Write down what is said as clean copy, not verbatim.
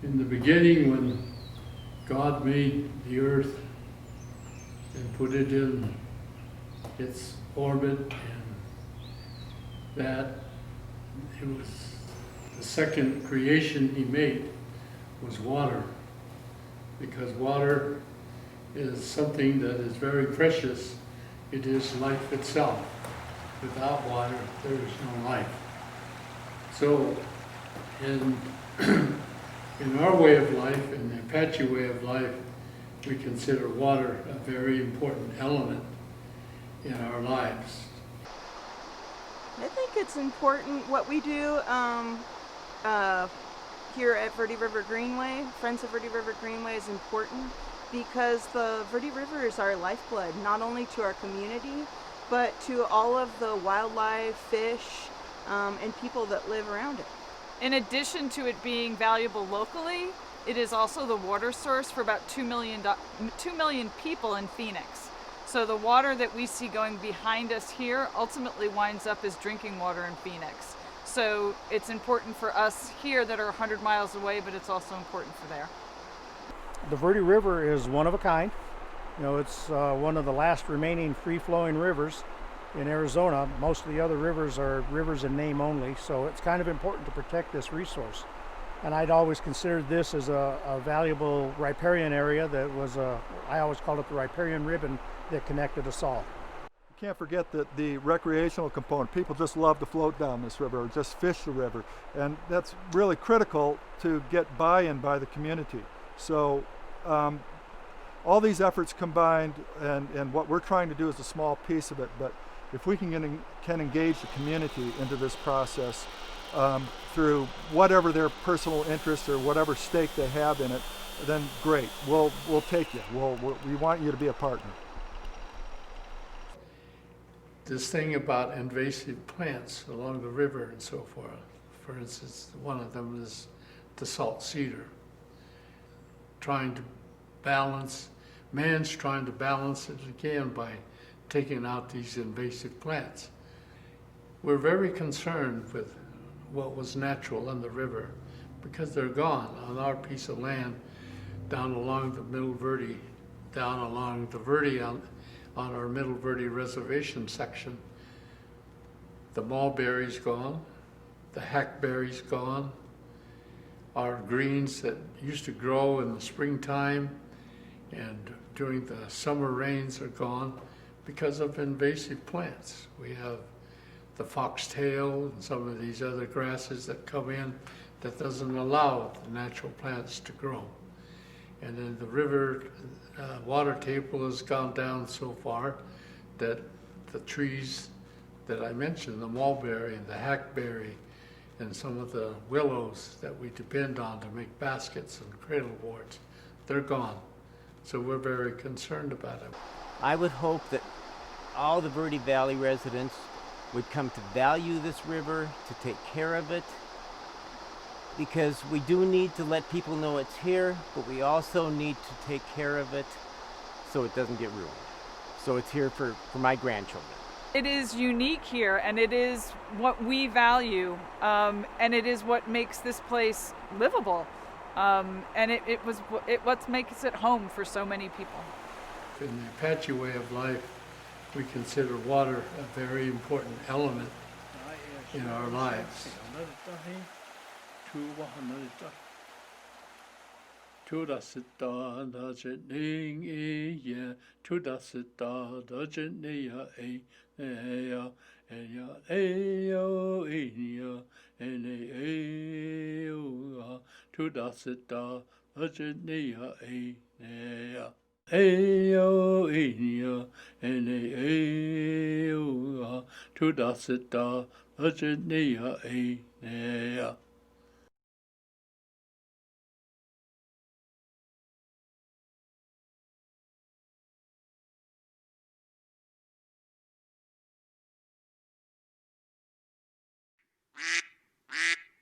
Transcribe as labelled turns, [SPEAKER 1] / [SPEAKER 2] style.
[SPEAKER 1] In the beginning, when God made the earth and put it in its orbit, and that it was the second creation he made was water, because water is something that is very precious. It is life itself. Without water, there is no life. So in our way of life, in the Apache way of life, we consider water a very important element in our lives.
[SPEAKER 2] I think it's important what we do here at Verde River Greenway. Friends of Verde River Greenway is important because the Verde River is our lifeblood, not only to our community, but to all of the wildlife, fish, and people that live around it.
[SPEAKER 3] In addition to it being valuable locally, it is also the water source for about 2 million people in Phoenix. So the water that we see going behind us here ultimately winds up as drinking water in Phoenix. So it's important for us here that are 100 miles away, but it's also important for there.
[SPEAKER 4] The Verde River is one of a kind. You know, it's one of the last remaining free-flowing rivers in Arizona. Most of the other rivers are rivers in name only, so it's kind of important to protect this resource. And I'd always considered this as a valuable riparian area that was I always called it the riparian ribbon that connected us all.
[SPEAKER 5] You can't forget that the recreational component. People just love to float down this river or just fish the river, and that's really critical to get buy-in by the community. So all these efforts combined, and what we're trying to do is a small piece of it, but if we can engage the community into this process through whatever their personal interest or whatever stake they have in it, then great, we'll take you. We want you to be a partner.
[SPEAKER 1] This thing about invasive plants along the river and so forth, for instance, one of them is the salt cedar. Man's trying to balance it again by taking out these invasive plants. We're very concerned with what was natural in the river because they're gone on our piece of land down along the Middle Verde, down along the Verde on our Middle Verde Reservation section. The mulberry's gone, the hackberry's gone, our greens that used to grow in the springtime and during the summer rains are gone because of invasive plants. We have the foxtail and some of these other grasses that come in that doesn't allow the natural plants to grow. And then the river water table has gone down so far that the trees that I mentioned, the mulberry and the hackberry and some of the willows that we depend on to make baskets and cradle boards, they're gone. So we're very concerned about it.
[SPEAKER 6] I would hope that all the Verde Valley residents would come to value this river, to take care of it, because we do need to let people know it's here, but we also need to take care of it so it doesn't get ruined. So it's here for my grandchildren.
[SPEAKER 3] It is unique here, and it is what we value, and it is what makes this place livable. And it what makes it home for so many people.
[SPEAKER 1] In the Apache way of life, we consider water a very important element in our lives.